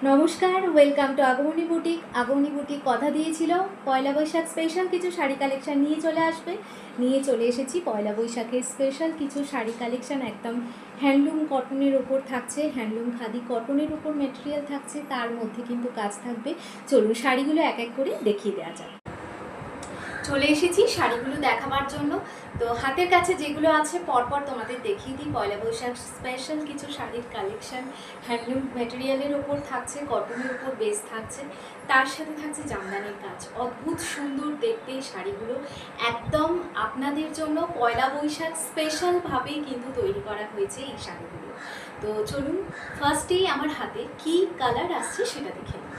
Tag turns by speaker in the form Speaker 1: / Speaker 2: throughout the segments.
Speaker 1: নমস্কার, welcome to Agamani boutique. Agamani boutique কথা দিয়েছিল পয়লা বৈশাখ স্পেশাল কিছু শাড়ি কালেকশান নিয়ে চলে আসবে। নিয়ে চলে এসেছি পয়লা বৈশাখের স্পেশাল কিছু শাড়ি কালেকশান। একদম হ্যান্ডলুম কটনের ওপর থাকছে, হ্যান্ডলুম খাদি কটনের ওপর মেটেরিয়াল থাকছে, তার মধ্যে কিন্তু কাজ থাকবে। চলুন শাড়িগুলো এক এক করে দেখিয়ে দেওয়া যাক। চলে এসেছি শাড়িগুলো দেখাবার জন্য। তো হাতের কাছে যেগুলো আছে পরপর তোমাদের দেখিয়ে দিই। পয়লা বৈশাখ স্পেশাল কিছু শাড়ির কালেকশন, হ্যান্ডলুম ম্যাটেরিয়ালের ওপর থাকছে, কটনের ওপর বেস থাকছে, তার সাথে থাকছে জামদানির কাজ। অদ্ভুত সুন্দর দেখতে এই শাড়িগুলো, একদম আপনাদের জন্য পয়লা বৈশাখ স্পেশালভাবেই কিন্তু তৈরি করা হয়েছে এই শাড়িগুলো। তো চলুন ফার্স্টেই আমার হাতে কি কালার আসছে সেটা দেখে নিই।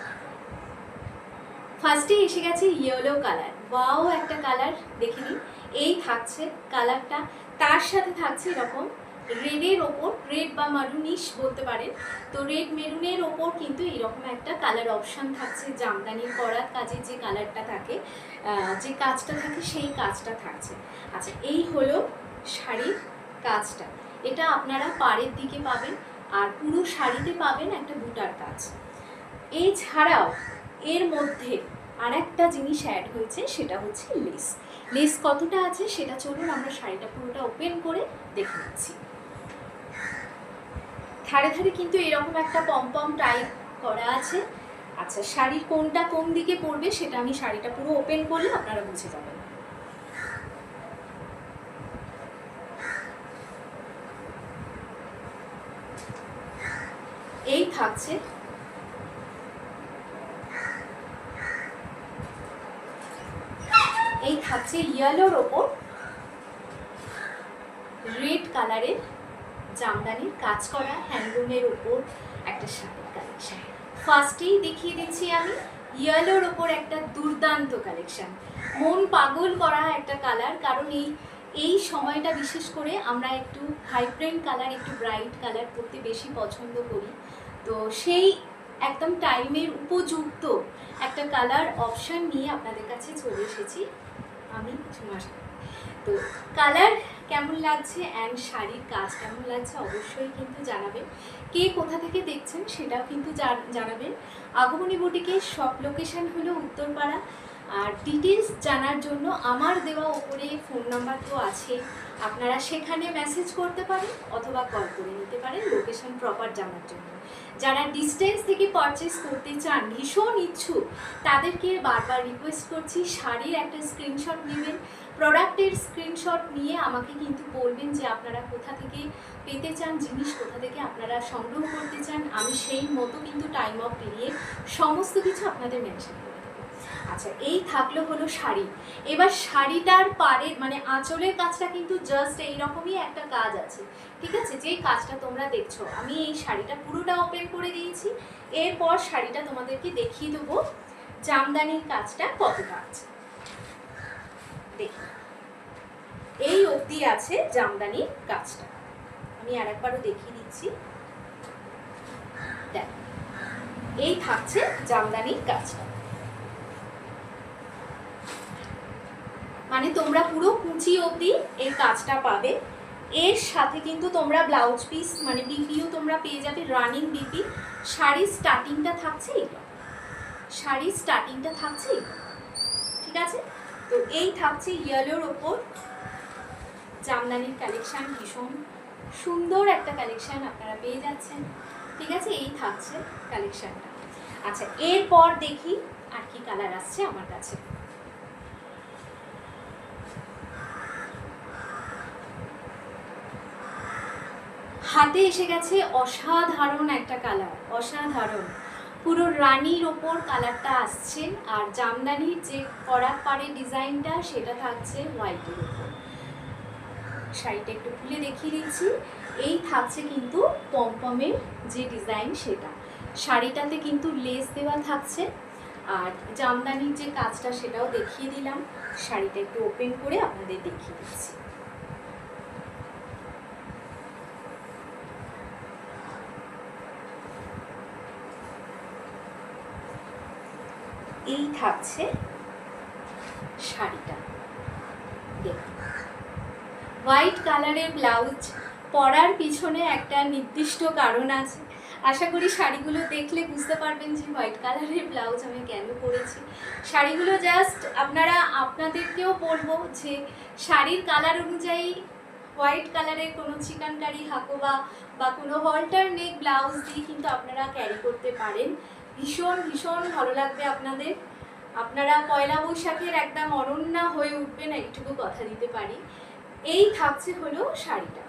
Speaker 1: ফার্স্টে এসে গেছে ইয়েলো কালার। ওয়াও, একটা কালার দেখে নিন। এই থাকছে কালারটা, তার সাথে থাকছে এরকম রেডের ওপর, রেড বা মারুনিশ বলতে পারেন। তো রেড মেরুনের ওপর কিন্তু এরকম একটা কালার অপশান থাকছে। জামদানির করার কাজে যে কালারটা থাকে, যে কাজটা থাকে, সেই কাজটা থাকছে। আচ্ছা, এই হলো শাড়ির কাজটা। এটা আপনারা পাড়ের দিকে পাবেন, আর পুরো শাড়িতে পাবেন একটা বুটার কাজ। এছাড়াও এর মধ্যে আর একটা জিনিস অ্যাড হয়েছে, সেটা হচ্ছে লেস। লেস কতটা আছে সেটা চলুন আমরা শাড়িটা পুরোটা ওপেন করে দেখে নিচ্ছি। ধারে ধারে কিন্তু এরকম একটা পম্পম টাইপ করা আছে। আচ্ছা, শাড়ির কোনটা কোন দিকে পড়বে সেটা আমি শাড়িটা পুরো ওপেন করলে আপনারা বুঝে যাবেন। এই থাকছে ইয়েলোর ওপর রেড কালারের জামদানির কাজ করা হ্যান্ডলুমের উপর একটা শাড়ির কালেকশন। ফার্স্টেই দেখিয়ে দিচ্ছি আমি ইয়েলোর ওপর একটা দুর্দান্ত কালেকশন, মন পাগল করা একটা কালার। কারণ এই সময়টা বিশেষ করে আমরা একটু ভাইব্রেন্ট কালার, একটু ব্রাইট কালার পরতে বেশি পছন্দ করি। তো সেই একদম টাইমের উপযুক্ত একটা কালার অপশান নিয়ে আপনাদের কাছে চলে এসেছি আমি কিছু মাস। তো কালার কেমন লাগছে অ্যান্ড শাড়ির কাজ কেমন লাগছে অবশ্যই কিন্তু জানাবেন। কে কোথা থেকে দেখছেন সেটাও কিন্তু জানাবেন। আগমনী বুটিকের সব লোকেশান হলো উত্তরপাড়া। আর ডিটেলস জানার জন্য আমার দেওয়া ওপরে ফোন নাম্বার তো আছে, আপনারা সেখানে মেসেজ করতে পারেন অথবা কল করে নিতে পারেন লোকেশন প্রপার জানার জন্য। যারা ডিস্টেন্স থেকে পারচেস করতে চান, ভীষণ ইচ্ছুক, তাদেরকে বারবার রিকোয়েস্ট করছি শাড়ির একটা স্ক্রিনশট নেবেন। প্রোডাক্টের স্ক্রিনশট নিয়ে আমাকে কিন্তু বলবেন যে আপনারা কোথা থেকে পেতে চান, জিনিস কোথা থেকে আপনারা সংগ্রহ করতে চান। আমি সেই মতো কিন্তু টাইম অফ পিরিয়ড সমস্ত কিছু আপনাদের মেনশন করে দেবো। আচ্ছা, এই থাকলো হলো শাড়ি। এবার শাড়িটার পাড়ের মানে আঁচলের কাজটা কিন্তু জাস্ট এইরকমই একটা কাজ আছে, ঠিক আছে? যেই কাজটা তোমরা দেখছো, আমি এই শাড়িটা পুরোটা ওপেন করে দিয়েছি। এরপর শাড়িটা তোমাদেরকে দেখিয়ে দেবো জামদানির কাজটা কতটা আছে। দেখি, এই অবধি আছে জামদানির কাজটা। আমি আরেকবারও দেখিয়ে দিচ্ছি। দেখ, এই থাকছে জামদানির কাজটা। মানে তোমরা পুরো কুচি অবধি এই কাজটা পাবে। এর সাথে কিন্তু তোমরা ব্লাউজ পিস মানে বিপিও তোমরা পেয়ে যাবে, রানিং বিপি। শাড়ির স্টার্টিংটা থাকছে এটা, শাড়ির স্টার্টিংটা থাকছে এটা, ঠিক আছে? তো এই থাকছে ইয়েলোর ওপর জামদানির কালেকশান। ভীষণ সুন্দর একটা কালেকশান আপনারা পেয়ে যাচ্ছেন, ঠিক আছে? এই থাকছে কালেকশানটা। আচ্ছা, এরপর দেখি আর কি কালার আসছে আমার কাছে। হাতে এসে গেছে অসাধারণ একটা কালার, অসাধারণ। পুরো রানির ওপর কালারটা আসছে, আর জামদানির যে করার পাড়ের ডিজাইনটা সেটা থাকছে হোয়াইটের ওপর। শাড়িটা একটু খুলে দেখিয়ে দিচ্ছি। এই থাকছে কিন্তু পমপমের যে ডিজাইন সেটা। শাড়িটাতে কিন্তু লেস দেওয়া থাকছে, আর জামদানির যে কাজটা সেটাও দেখিয়ে দিলাম। শাড়িটা একটু ওপেন করে আপনাদের দেখিয়ে দিচ্ছি। এই থাকছে শাড়িটা, দেখুন হোয়াইট কালারের ব্লাউজ। পরার পিছনে একটা নির্দিষ্ট কারণ আছে, আশা করি শাড়িগুলো দেখলে বুঝতে পারবেন যে হোয়াইট কালারের ব্লাউজ আমি কেন পরেছি। শাড়িগুলো জাস্ট আপনাদেরকেও বলবো যে শাড়ির কালার অনুযায়ী হোয়াইট কালারের কোনো চিকনকারি হাকোবা বা কোনো হল্টার নেক ব্লাউজ দিয়ে কিন্তু আপনারা ক্যারি করতে পারেন। ভীষণ ভীষণ ভালো লাগবে আপনাদের। আপনারা পয়লা বৈশাখের একদম অনন্যা হয়ে উঠবেন, এইটুকু কথা দিতে পারি। এই থাকছে হলো শাড়িটা,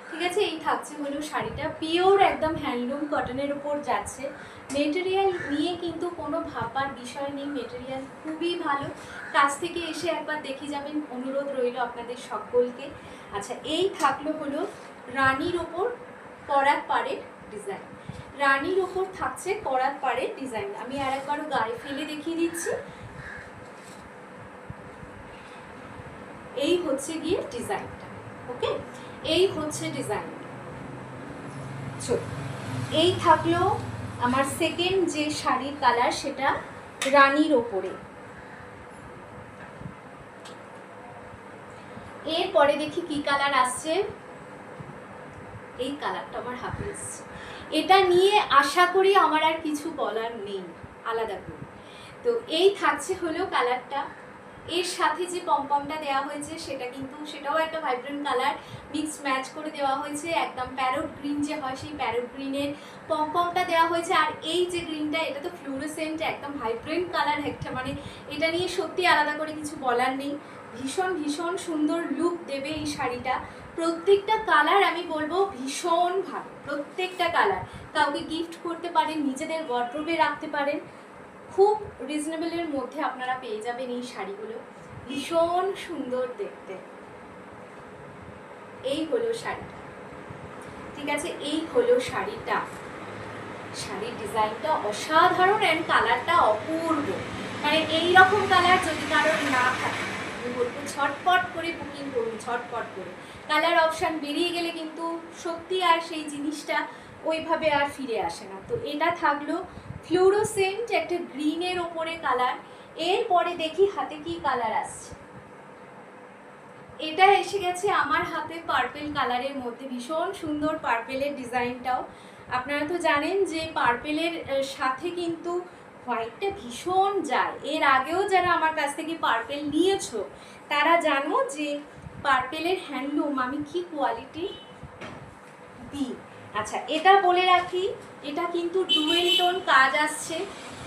Speaker 1: ঠিক আছে? এই থাকছে হলো শাড়িটা, পিওর একদম হ্যান্ডলুম কটনের উপর যাচ্ছে। মেটেরিয়াল নিয়ে কিন্তু কোনো ভাবার বিষয় নেই, মেটেরিয়াল খুবই ভালো। কাছ থেকে এসে একবার দেখে যাবেন, অনুরোধ রইল আপনাদের সকলকে। আচ্ছা, এই থাকলো হলো রানীর ওপর করাত পাড়ের ডিজাইন। রানীর ওপর থাকছে করাত পাড়ের ডিজাইন। আমি আর একবারও গায়ে ফেলে দেখিয়ে দিচ্ছি। এই হচ্ছে গিয়ে ডিজাইনটা, ওকে? এই হচ্ছে ডিজাইন। এই থাকলো আমার সেকেন্ড যে শাড়ির কালার, সেটা রানীর ওপরে। এরপরে দেখি কি কালার আসছে। এই কালারটা আমার হাতে এসছে। এটা নিয়ে আশা করি আমার আর কিছু বলার নেই আলাদা করে। তো এই থাকছে হলো কালারটা। এর সাথে যে পমপমটা দেওয়া হয়েছে সেটাও একটা ভাইব্রেন্ট কালার, মিক্স ম্যাচ করে দেওয়া হয়েছে। একদম প্যারট গ্রিন যে হয়, সেই প্যারট গ্রিনের পমপমটা দেওয়া হয়েছে। আর এই যে গ্রিনটা, এটা তো ফ্লুরোসেন্ট, একদম ভাইব্রেন্ট কালার একটা, মানে এটা নিয়ে সত্যি আলাদা করে কিছু বলার নেই। ভীষণ ভীষণ সুন্দর লুক দেবে এই শাড়িটা। প্রত্যেকটা কালার আমি বলবো ভীষণ ভালো, প্রত্যেকটা কালার। কাউকে গিফট করতে পারেন, নিজেদের ওয়ার্ড্রোবে রাখতে পারেন। খুব রিজনেবলের মধ্যে আপনারা পেয়ে যাবেন এই শাড়িগুলো, ভীষণ সুন্দর দেখতে। এই হলো শাড়িটা, ঠিক আছে? এই হলো শাড়িটা। শাড়ির ডিজাইনটা অসাধারণ অ্যান্ড কালারটা অপূর্ব। মানে এই রকম কালার যদি কারোর না থাকে, আমি বলবো ঝটপট করে বুকিং করুন, ঝটপট করে। কালার অপশান বেরিয়ে গেলে কিন্তু সত্যি আর সেই জিনিসটা ওইভাবে আর ফিরে আসে না। তো এটা থাকলো ফ্লুরোসেন্ট একটা গ্রিনের ওপরে কালার। এরপরে দেখি হাতে কি কালার আসছে। এটা এসে গেছে আমার হাতে পার্পেল কালারের মধ্যে, ভীষণ সুন্দর পার্পেলের ডিজাইনটাও। আপনারা তো জানেন যে পার্পেলের সাথে কিন্তু হোয়াইটটা ভীষণ যায়। এর আগেও যারা আমার কাছ থেকে পার্পেল নিয়েছো তারা জানো যে পার্পেলের হ্যান্ডলুম আমি কি কোয়ালিটি দিই। আচ্ছা, এটা বলে রাখি, এটা কিন্তু ডুয়েল টোন কাজ আসছে।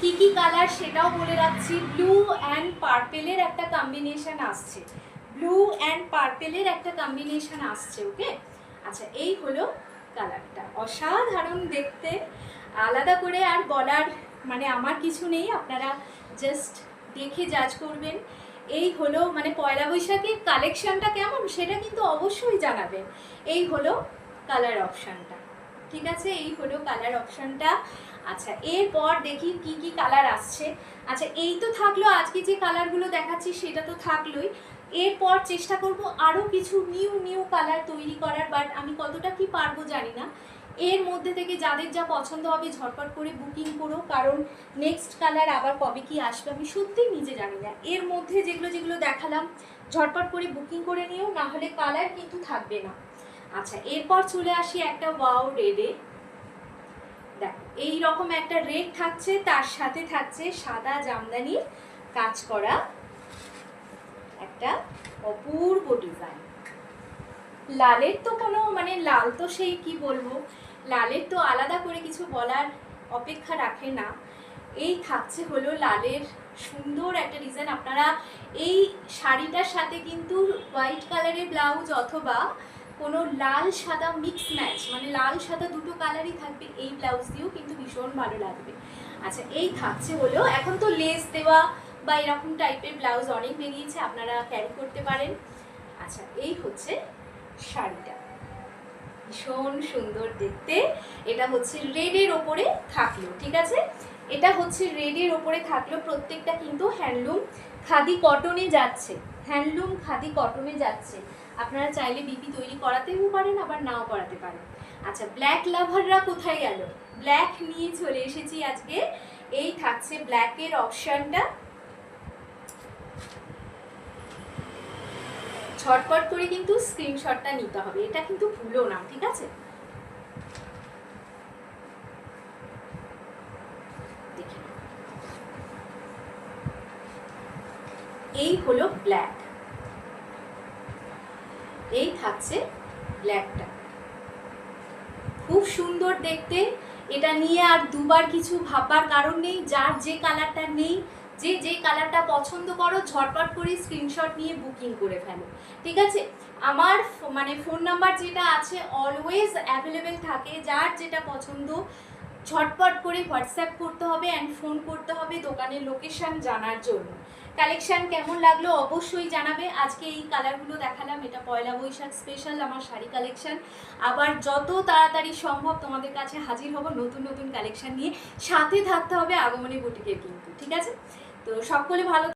Speaker 1: কি কি কালার সেটাও বলে রাখছি। ব্লু অ্যান্ড পার্পেলের একটা কম্বিনেশন আসছে, ব্লু অ্যান্ড পার্পেলের একটা কম্বিনেশন আসছে, ওকে? আচ্ছা, এই হলো কালারটা, অসাধারণ দেখতে। আলাদা করে আর বলার মানে আমার কিছু নেই, আপনারা জাস্ট দেখে জাজ করবেন। এই হলো মানে পয়লা বৈশাখের কালেকশনটা কেমন সেটা কিন্তু অবশ্যই জানাবেন। এই হলো কালার অপশানটা, ঠিক আছে? এই হলো কালার অপশানটা। আচ্ছা, এরপর দেখি কি কি কালার আসছে। আচ্ছা, এই তো থাকলো আজকে যে কালারগুলো দেখাচ্ছি সেটা তো থাকলোই। এরপর চেষ্টা করব আরও কিছু নিউ কালার তৈরি করার, বাট আমি কতটা কি পারবো জানি না। এর মধ্যে থেকে যাদের যা পছন্দ হবে ঝটপট করে বুকিং করো, কারণ নেক্সট কালার আবার কবে কি আসবে আমি সত্যিই নিজে জানি না। এর মধ্যে যেগুলো দেখালাম ঝটপট করে বুকিং করে নিও, না হলে কালার কিন্তু থাকবে না। আচ্ছা, এরপর চলে আসি একটা ওয়াও রেডে। দেখো, এই রকম একটা রেড থাকছে, তার সাথে থাকছে সাদা জামদানির কাজ করা একটা অপূর্ব ডিজাইন। লালের তো কোনো মানে লাল তো সেই কি বলবো, লালের তো আলাদা করে কিছু বলার অপেক্ষা রাখে না। এই থাকছে হলো লালের সুন্দর একটা ডিজাইন। আপনারা এই শাড়িটার সাথে কিন্তু হোয়াইট কালারের ব্লাউজ অথবা কোনো লাল সাদা মিক্স ম্যাচ, মানে লাল সাদা দুটো কালারই থাকবে, এই ব্লাউজ দিয়েও কিন্তু ভীষণ ভালো লাগবে। আচ্ছা, এই থাকছে হলো, এখন তো লেস দেওয়া বা এরকম টাইপের ব্লাউজ অনেক বেরিয়েছে, আপনারা ক্যারি করতে পারেন। আচ্ছা, এই হচ্ছে শাড়িটা, ভীষণ সুন্দর দেখতে। এটা হচ্ছে রেডের ওপরে থাকলো, ঠিক আছে? এটা হচ্ছে রেডের ওপরে থাকলো। প্রত্যেকটা কিন্তু হ্যান্ডলুম খাদি কটনে যাচ্ছে, হ্যান্ডলুম খাদি কটনে যাচ্ছে। আপনারা চাইলে বিপি তৈরি করাতেও পারেন, আবার নাও করাতে পারেন। আচ্ছা, ব্ল্যাক লাভাররা কোথায় গেল? ব্ল্যাক নিয়ে চলে এসেছি আজকে। এই থাকছে ব্ল্যাকের অপশনটা, ঝটপট করে কিন্তু স্ক্রিনশটটা নিতে হবে, এটা কিন্তু ভুলো না, ঠিক আছে? এই হলো ব্ল্যাক, এই থাকছে ব্ল্যাকটা, খুব সুন্দর দেখতে। এটা নিয়ে আর দুবার কিছু ভাববার কারণ নেই। যার যে কালারটা নেই, যে কালারটা পছন্দ করো, ঝটপট করে স্ক্রিনশট নিয়ে বুকিং করে ফেলো, ঠিক আছে? আমার মানে ফোন নাম্বার যেটা আছে অলওয়েজ অ্যাভেলেবেল থাকে। যার যেটা পছন্দ ঝটপট করে হোয়াটসঅ্যাপ করতে হবে অ্যান্ড ফোন করতে হবে দোকানের লোকেশন জানার জন্য। কালেকশান কেমন লাগলো অবশ্যই জানাবে। আজকে এই কালারগুলো দেখালাম, এটা পয়লা বৈশাখ স্পেশাল আমার শাড়ি কালেকশান। আবার যত তাড়াতাড়ি সম্ভব তোমাদের কাছে হাজির হব নতুন নতুন কালেকশান নিয়ে। সাথে থাকতে হবে আগমনী বুটিকের কিন্তু, ঠিক আছে? তো সকলে ভালো